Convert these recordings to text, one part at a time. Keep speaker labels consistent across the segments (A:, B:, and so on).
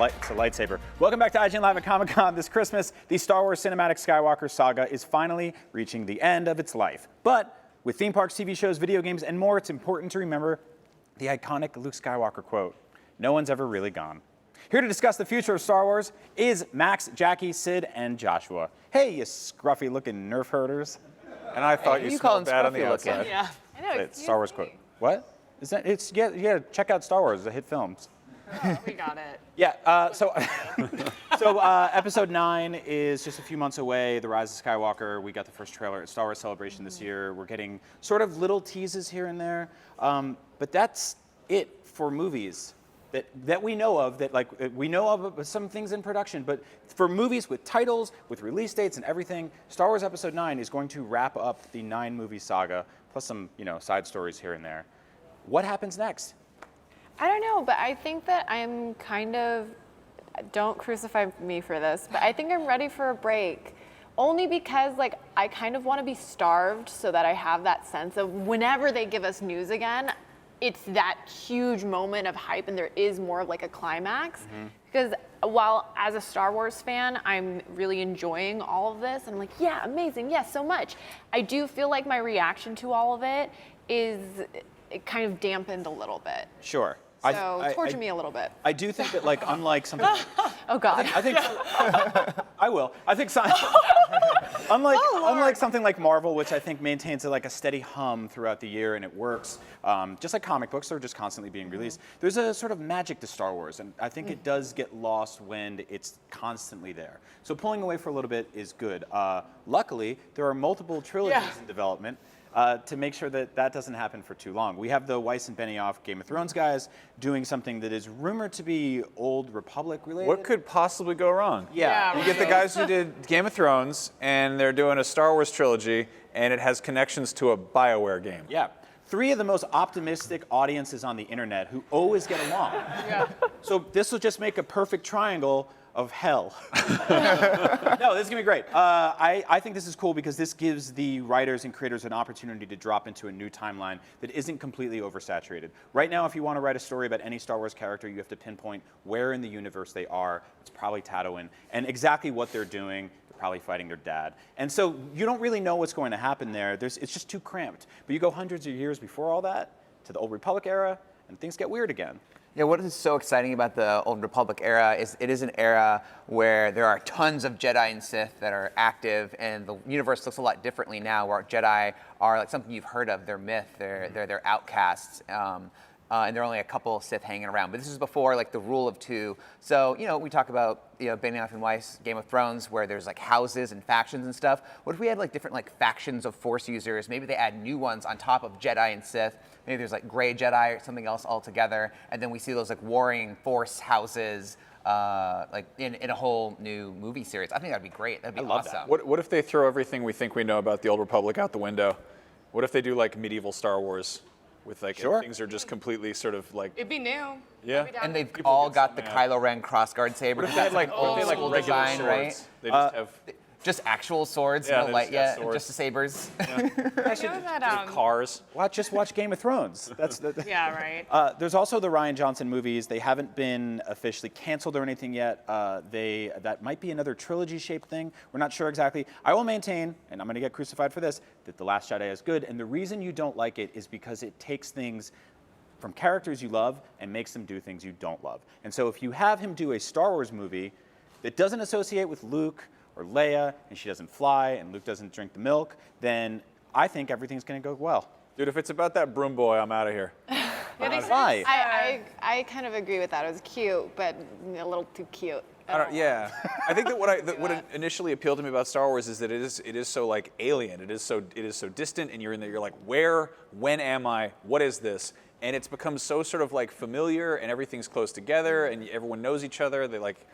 A: it's a lightsaber. Welcome back to IGN Live at Comic-Con. This Christmas, the Star Wars Cinematic Skywalker Saga is finally reaching the end of its life. But with theme parks, TV shows, video games, and more, it's important to remember the iconic Luke Skywalker quote, "No one's ever really gone." Here to discuss the future of Star Wars is Max, Jackie, Sid, and Joshua. Hey, you scruffy-looking nerf herders.
B: And I thought you smelled bad on the outside.
C: Yeah, I know.
A: It's Star Wars quote. What? Is that? It's yeah. Check out Star Wars. The hit films.
C: Oh, we got it.
A: Yeah. So Episode 9 is just a few months away. The Rise of Skywalker. We got the first trailer at Star Wars Celebration this year. We're getting sort of little teases here and there, but that's it for movies that we know of. That like we know of some things in production, but for movies with titles, with release dates and everything, Star Wars Episode 9 is going to wrap up the 9-movie saga, plus some side stories here and there. What happens next?
C: I don't know, but I think that I'm kind of, don't crucify me for this, but I think I'm ready for a break. Only because like I kind of want to be starved so that I have that sense of whenever they give us news again, it's that huge moment of hype and there is more of like a climax. Mm-hmm. Because while as a Star Wars fan, I'm really enjoying all of this. I'm like, yeah, amazing, yes, so much. I do feel like my reaction to all of it is kind of dampened a little bit.
A: Sure.
C: So torture me a little bit.
A: I do think that, like, unlike something.
C: Oh God.
A: I think. I will. I think. Unlike something like Marvel, which I think maintains a steady hum throughout the year and it works, just like comic books are just constantly being released. There's a sort of magic to Star Wars, and I think it does get lost when it's constantly there. So pulling away for a little bit is good. Luckily, there are multiple trilogies in development. To make sure that that doesn't happen for too long. We have the Weiss and Benioff Game of Thrones guys doing something that is rumored to be Old Republic related.
B: What could possibly go wrong?
C: Yeah.
B: You get the guys who did Game of Thrones, and they're doing a Star Wars trilogy, and it has connections to a BioWare game.
A: Yeah. 3 of the most optimistic audiences on the internet who always get along.
C: Yeah.
A: So this will just make a perfect triangle of hell. No, this is gonna be great. I think this is cool because this gives the writers and creators an opportunity to drop into a new timeline that isn't completely oversaturated. Right now, if you want to write a story about any Star Wars character, you have to pinpoint where in the universe they are. It's probably Tatooine, and exactly what they're doing. They're probably fighting their dad. And so you don't really know what's going to happen there. It's just too cramped. But you go hundreds of years before all that to the Old Republic era, and things get weird again.
D: Yeah, what is so exciting about the Old Republic era is it is an era where there are tons of Jedi and Sith that are active, and the universe looks a lot differently now, where Jedi are like something you've heard of. They're myth, they're outcasts, and there are only a couple of Sith hanging around. But this is before like the rule of 2. So we talk about Benioff and Weiss, Game of Thrones, where there's like houses and factions and stuff. What if we had like different like factions of Force users? Maybe they add new ones on top of Jedi and Sith. Maybe there's like gray Jedi or something else altogether, and then we see those like warring Force houses like in a whole new movie series. I think that'd be great. That'd be awesome.
A: That.
B: What if they throw everything we think we know about the Old Republic out the window? What if they do like medieval Star Wars with like things are just completely sort of like
C: It'd be new.
B: Yeah.
D: And they've all got the Kylo Ren crossguard saber.
B: What if they had like regular
D: design,
B: swords?
D: right?
B: They just have
D: Just actual swords,
B: Yeah,
D: no
B: they
D: light
B: just got
D: yet,
B: swords.
D: just the sabers.
B: cars.
A: Just watch Game of Thrones. That's
C: Yeah, right.
A: There's also the Rian Johnson movies. They haven't been officially canceled or anything yet. That might be another trilogy-shaped thing. We're not sure exactly. I will maintain, and I'm going to get crucified for this, that The Last Jedi is good. And the reason you don't like it is because it takes things from characters you love and makes them do things you don't love. And so if you have him do a Star Wars movie that doesn't associate with Luke or Leia, and she doesn't fly, and Luke doesn't drink the milk, then I think everything's going to go well.
B: Dude, if it's about that broom boy, I'm out of here.
A: Why?
C: I kind of agree with that. It was cute, but a little too cute.
B: Yeah, I think that what initially appealed to me about Star Wars is that it is so like alien. It is so distant, and you're in there. You're like, where? When am I? What is this? And it's become so sort of like familiar, and everything's close together, and everyone knows each other. They like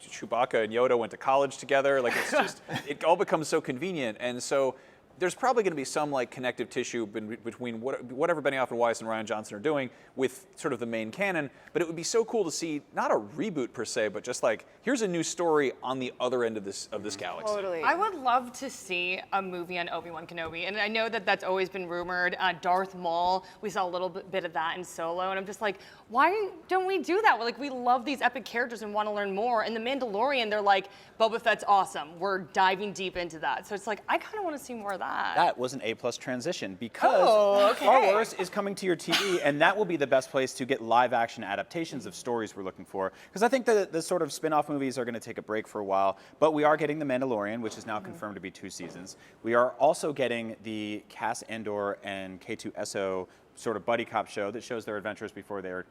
B: Chewbacca and Yoda went to college together. Like it's just it all becomes so convenient. And so there's probably going to be some like connective tissue between whatever Benioff and Weiss and Rian Johnson are doing with sort of the main canon. But it would be so cool to see not a reboot per se, but just like here's a new story on the other end of this galaxy.
C: Totally.
E: I would love to see a movie on Obi-Wan Kenobi, and I know that that's always been rumored. Darth Maul, we saw a little bit of that in Solo, and I'm just like, why don't we do that? We love these epic characters and want to learn more. And The Mandalorian, they're like, Boba Fett's awesome. We're diving deep into that. So it's like, I kind of want to see more of that.
A: That was an A+ transition because Star Wars is coming to your TV, and that will be the best place to get live action adaptations of stories we're looking for. Because I think the sort of spin-off movies are going to take a break for a while, but we are getting The Mandalorian, which is now confirmed to be 2 seasons. We are also getting the Cass Andor and K2SO sort of buddy cop show that shows their adventures before they're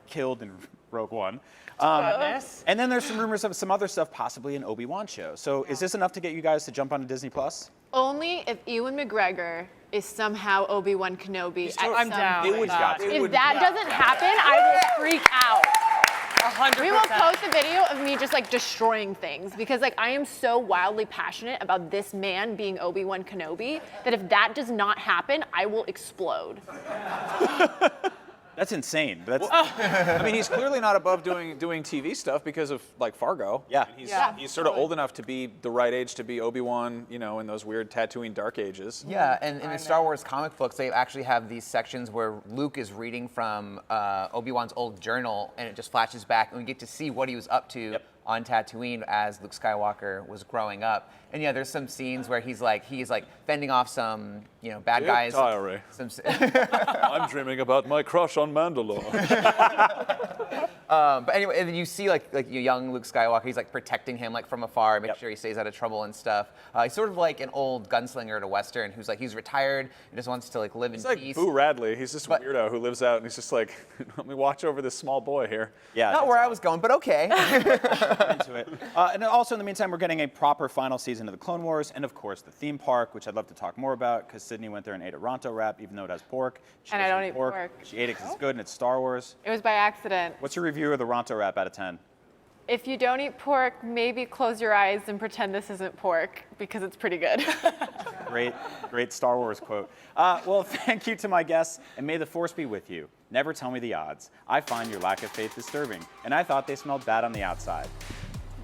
A: killed in Rogue One. And then there's some rumors of some other stuff, possibly an Obi-Wan show. So is this enough to get you guys to jump onto Disney Plus?
C: Only if Ewan McGregor is somehow Obi-Wan Kenobi.
E: I'm down.
C: If
E: with that.
C: that doesn't happen, I will freak out.
E: 100%.
C: We will post a video of me just like destroying things because like I am so wildly passionate about this man being Obi-Wan Kenobi that if that does not happen, I will explode.
A: That's insane. But that's,
B: I mean, he's clearly not above doing TV stuff because of like Fargo.
A: Yeah.
B: He's sort of old enough to be the right age to be Obi-Wan, you know, in those weird Tatooine dark ages.
D: Yeah, and in the Star Wars comic books, they actually have these sections where Luke is reading from Obi-Wan's old journal, and it just flashes back, and we get to see what he was up to on Tatooine as Luke Skywalker was growing up. And yeah, there's some scenes where he's like fending off some, bad guys.
B: Diary. I'm dreaming about my crush on Mandalore.
D: But anyway, and then you see like young Luke Skywalker. He's like protecting him like from afar, making sure he stays out of trouble and stuff. He's sort of like an old gunslinger at a Western who's like he's retired and just wants to like live in
B: He's like
D: peace.
B: Boo Radley. He's this weirdo who lives out and he's just like, let me watch over this small boy here.
A: Yeah.
D: Not where I was going, but okay.
A: Into it. And also in the meantime, we're getting a proper final season of the Clone Wars, and of course the theme park, which I'd love to talk more about because Sydney went there and ate a Ronto wrap, even though it has pork.
C: And I don't eat pork.
A: She ate it because it's good and it's Star Wars.
C: It was by accident.
A: What's your review of the Ronto wrap out of 10?
C: If you don't eat pork, maybe close your eyes and pretend this isn't pork because it's pretty good.
A: Great Star Wars quote. Well, thank you to my guests, and may the Force be with you. Never tell me the odds. I find your lack of faith disturbing, and I thought they smelled bad on the outside.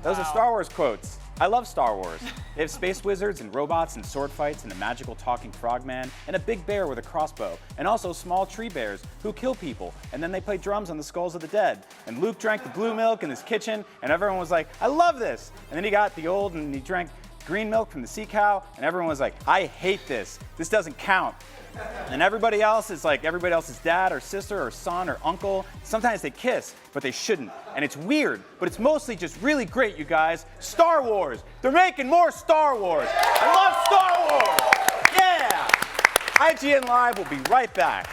A: Those are Star Wars quotes. I love Star Wars. They have space wizards and robots and sword fights and a magical talking frogman and a big bear with a crossbow and also small tree bears who kill people and then they play drums on the skulls of the dead. And Luke drank the blue milk in his kitchen and everyone was like, I love this. And then he got the old and he drank green milk from the sea cow and everyone was like, I hate this. This doesn't count. And everybody else is like everybody else's dad or sister or son or uncle. Sometimes they kiss, but they shouldn't. And it's weird, but it's mostly just really great, you guys. Star Wars. They're making more Star Wars. I love Star Wars. Yeah. IGN Live will be right back.